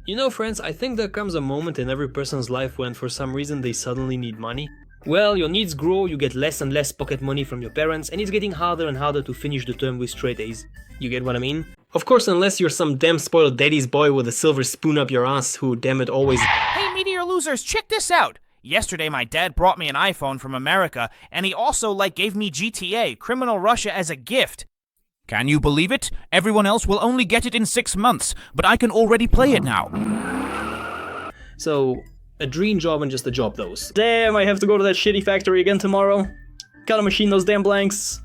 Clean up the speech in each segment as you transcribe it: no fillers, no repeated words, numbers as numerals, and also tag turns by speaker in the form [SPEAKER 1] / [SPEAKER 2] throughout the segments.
[SPEAKER 1] You know, friends, I think there comes a moment in every person's life when for some reason they suddenly need money. Well, your needs grow, you get less and less pocket money from your parents, and it's getting harder and harder to finish the term with straight A's. You get what I mean? Of course, unless you're some damn spoiled daddy's boy with a silver spoon up your ass who, damn it, always—
[SPEAKER 2] Hey, Meteor Losers, check this out! Yesterday my dad brought me an iPhone from America, and he also, gave me GTA, Criminal Russia, as a gift. Can you believe it? Everyone else will only get it in 6 months, but I can already play it now.
[SPEAKER 1] So, a dream job and just a job those. Damn, I have to go to that shitty factory again tomorrow. Gotta machine those damn blanks.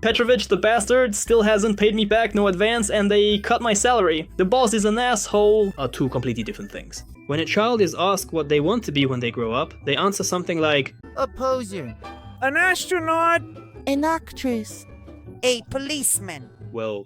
[SPEAKER 1] Petrovich, the bastard, still hasn't paid me back, no advance, and they cut my salary. The boss is an asshole. Are two completely different things. When a child is asked what they want to be when they grow up, they answer something like,
[SPEAKER 3] a poser,
[SPEAKER 2] An astronaut?
[SPEAKER 3] an actress, a policeman.
[SPEAKER 1] well,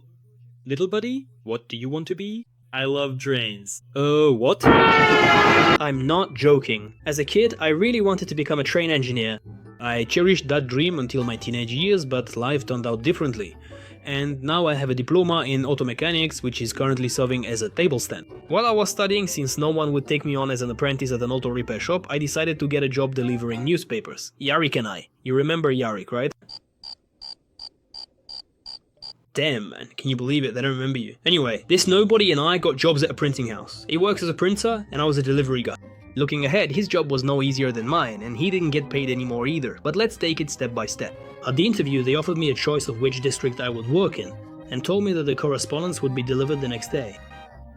[SPEAKER 1] little buddy, what do you want to be? I love trains. Oh, what? I'm not joking. As a kid, I really wanted to become a train engineer. I cherished that dream until my teenage years, but life turned out differently. And now I have a diploma in auto mechanics, which is currently serving as a table stand. While I was studying, since no one would take me on as an apprentice at an auto repair shop, I decided to get a job delivering newspapers. Yarik and I. You remember Yarik, right? Damn, man, can you believe it? They don't remember you. Anyway, this nobody and I got jobs at a printing house. He works as a printer, and I was a delivery guy. Looking ahead, his job was no easier than mine, and he didn't get paid anymore either, but let's take it step by step. At the interview, they offered me a choice of which district I would work in, and told me that the correspondence would be delivered the next day.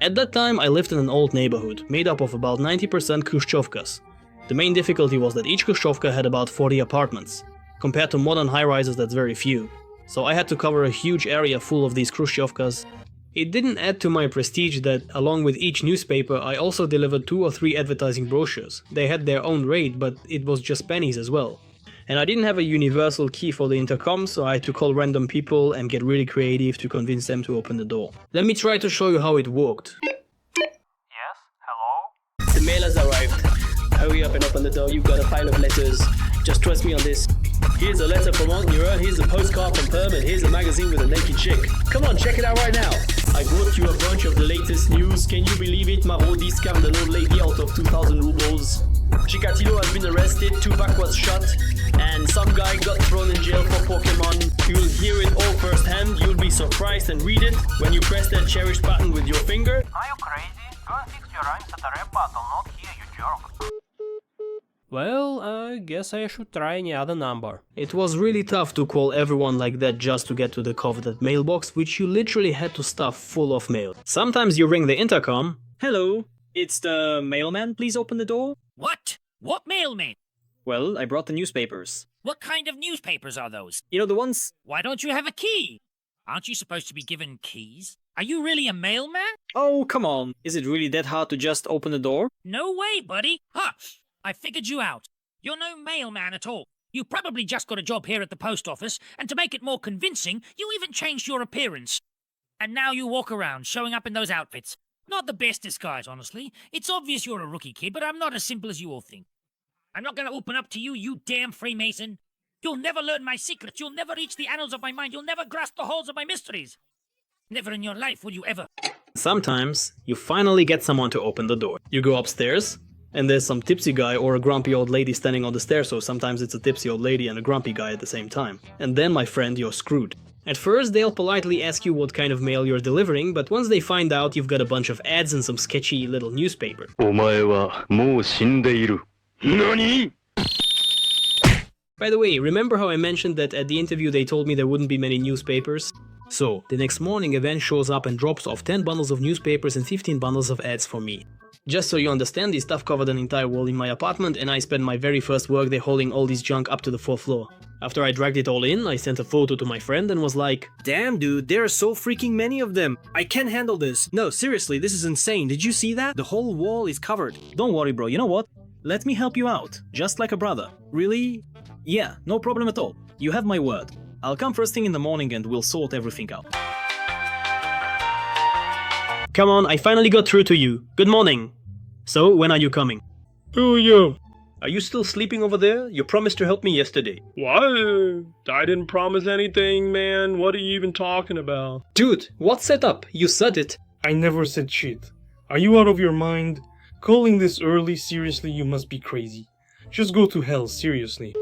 [SPEAKER 1] At that time, I lived in an old neighborhood, made up of about 90% Khrushchevkas. The main difficulty was that each Khrushchevka had about 40 apartments. Compared to modern high-rises, that's very few. So I had to cover a huge area full of these Khrushchevkas. It didn't add to my prestige that, along with each newspaper, I also delivered 2 or 3 advertising brochures. They had their own rate, but it was just pennies as well. And I didn't have a universal key for the intercom, so I had to call random people and get really creative to convince them to open the door. Let me try to show you how it worked.
[SPEAKER 2] Yes, hello?
[SPEAKER 1] The mail has arrived. Hurry up and open the door, you've got a pile of letters. Just trust me on this. Here's a letter from Aunt Nura, here's a postcard from Perm, and here's a magazine with a naked chick. Come on, check it out right now. I brought you a bunch of the latest news. Can you believe it? Marodi scammed an old lady out of 2,000 rubles. Chikatilo has been arrested, Tupac was shot, and some guy got thrown in jail for Pokemon. You'll hear it all firsthand, you'll be surprised and read it when you press that cherished button with your finger.
[SPEAKER 2] Are you crazy? Go and fix your rhymes at the rap battle, not here, you jerk.
[SPEAKER 1] Well, I guess I should try any other number. It was really tough to call everyone like that just to get to the coveted mailbox, which you literally had to stuff full of mail. Sometimes you ring the intercom. Hello, it's the mailman, please open the door.
[SPEAKER 4] What? What mailman?
[SPEAKER 1] Well, I brought the newspapers.
[SPEAKER 4] What kind of newspapers are those?
[SPEAKER 1] You know the ones?
[SPEAKER 4] Why don't you have a key? Aren't you supposed to be given keys? Are you really a mailman?
[SPEAKER 1] Oh, come on. Is it really that hard to just open the door?
[SPEAKER 4] No way, buddy. Ha! I figured you out. You're no mailman at all. You probably just got a job here at the post office, and to make it more convincing, you even changed your appearance. And now you walk around, showing up in those outfits. Not the best disguise, honestly. It's obvious you're a rookie kid, but I'm not as simple as you all think. I'm not going to open up to you, you damn Freemason. You'll never learn my secrets. You'll never reach the annals of my mind. You'll never grasp the halls of my mysteries. Never in your life will you ever.
[SPEAKER 1] Sometimes, you finally get someone to open the door. You go upstairs, and there's some tipsy guy or a grumpy old lady standing on the stairs, so sometimes it's a tipsy old lady and a grumpy guy at the same time. And then, my friend, you're screwed. At first, they'll politely ask you what kind of mail you're delivering, but once they find out you've got a bunch of ads and some sketchy little newspaper.
[SPEAKER 5] お前はもう死んでいる。何?
[SPEAKER 1] By the way, remember how I mentioned that at the interview they told me there wouldn't be many newspapers? So, the next morning a van shows up and drops off 10 bundles of newspapers and 15 bundles of ads for me. Just so you understand, this stuff covered an entire wall in my apartment, and I spent my very first workday hauling all this junk up to the 4th floor. After I dragged it all in, I sent a photo to my friend and was like, "Damn dude, there are so freaking many of them. I can't handle this. No, seriously, this is insane. Did you see that? The whole wall is covered." "Don't worry bro, you know what? Let me help you out, just like a brother." "Really?" "Yeah, no problem at all. You have my word. I'll come first thing in the morning and we'll sort everything out." Come on, I finally got through to you. Good morning. So, when are you coming?
[SPEAKER 6] Who are you?
[SPEAKER 1] Are you still sleeping over there? You promised to help me yesterday.
[SPEAKER 6] What? I didn't promise anything, man. What are you even talking about?
[SPEAKER 1] Dude, what setup? You said it.
[SPEAKER 6] I never said shit. Are you out of your mind? Calling this early? Seriously, you must be crazy. Just go to hell, seriously.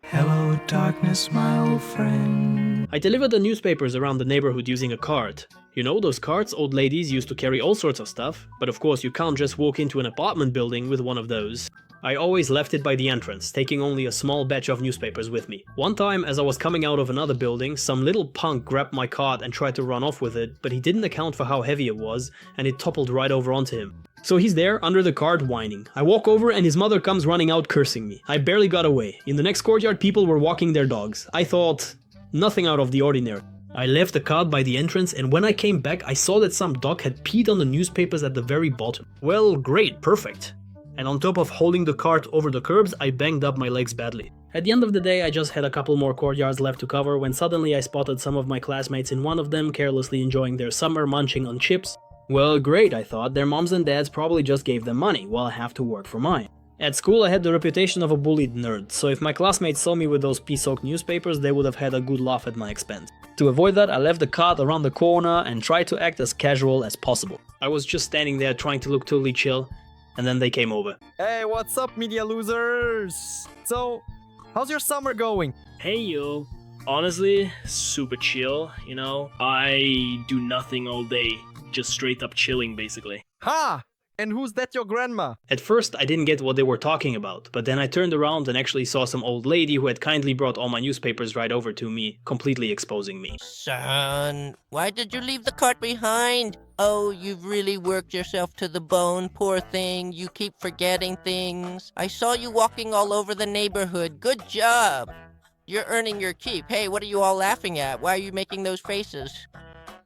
[SPEAKER 7] Hello, darkness, my old friend.
[SPEAKER 1] I delivered the newspapers around the neighborhood using a cart. You know, those carts old ladies used to carry all sorts of stuff, but of course you can't just walk into an apartment building with one of those. I always left it by the entrance, taking only a small batch of newspapers with me. One time, as I was coming out of another building, some little punk grabbed my cart and tried to run off with it, but he didn't account for how heavy it was, and it toppled right over onto him. So he's there, under the cart, whining. I walk over and his mother comes running out cursing me. I barely got away. In the next courtyard, people were walking their dogs. I thought, nothing out of the ordinary. I left the cart by the entrance, and when I came back, I saw that some dog had peed on the newspapers at the very bottom. Well, great, perfect. And on top of holding the cart over the curbs, I banged up my legs badly. At the end of the day, I just had a couple more courtyards left to cover when suddenly I spotted some of my classmates in one of them carelessly enjoying their summer munching on chips. Well, great, I thought. Their moms and dads probably just gave them money, while I have to work for mine. At school, I had the reputation of a bullied nerd, so if my classmates saw me with those pea-soaked newspapers, they would have had a good laugh at my expense. To avoid that, I left the cart around the corner and tried to act as casual as possible. I was just standing there trying to look totally chill, and then they came over.
[SPEAKER 8] Hey, what's up, media losers? So, how's your summer going?
[SPEAKER 6] Hey yo. Honestly, super chill, you know? I do nothing all day. Just straight up chilling, basically.
[SPEAKER 8] Ha! And who's that, your grandma?
[SPEAKER 1] At first, I didn't get what they were talking about, but then I turned around and actually saw some old lady who had kindly brought all my newspapers right over to me, completely exposing me.
[SPEAKER 9] Son, why did you leave the cart behind? Oh, you've really worked yourself to the bone, poor thing. You keep forgetting things. I saw you walking all over the neighborhood. Good job. You're earning your keep. Hey, what are you all laughing at? Why are you making those faces?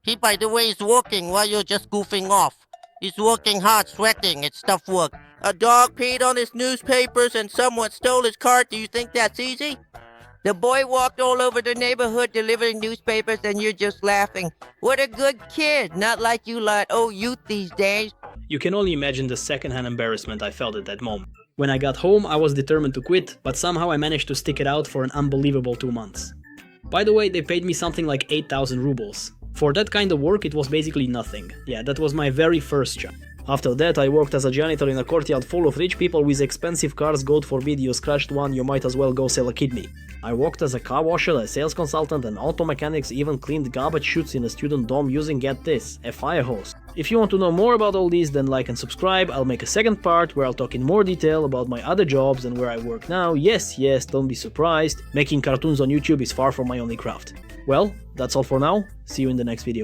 [SPEAKER 9] He, by the way, is working while you're just goofing off. He's working hard, sweating. It's tough work. A dog peed on his newspapers and someone stole his cart. Do you think that's easy? The boy walked all over the neighborhood delivering newspapers and you're just laughing. What a good kid. Not like you lot youth these days.
[SPEAKER 1] You can only imagine the secondhand embarrassment I felt at that moment. When I got home, I was determined to quit, but somehow I managed to stick it out for an unbelievable 2 months. By the way, they paid me something like 8,000 rubles. For that kind of work, it was basically nothing. Yeah, that was my very first job. After that, I worked as a janitor in a courtyard full of rich people with expensive cars. God forbid you scratched one, you might as well go sell a kidney. I worked as a car washer, a sales consultant, and auto mechanics even cleaned garbage chutes in a student dorm using, get this, a fire hose. If you want to know more about all these, then like and subscribe. I'll make a second part where I'll talk in more detail about my other jobs and where I work now. Yes, don't be surprised. Making cartoons on YouTube is far from my only craft. Well, that's all for now. See you in the next video.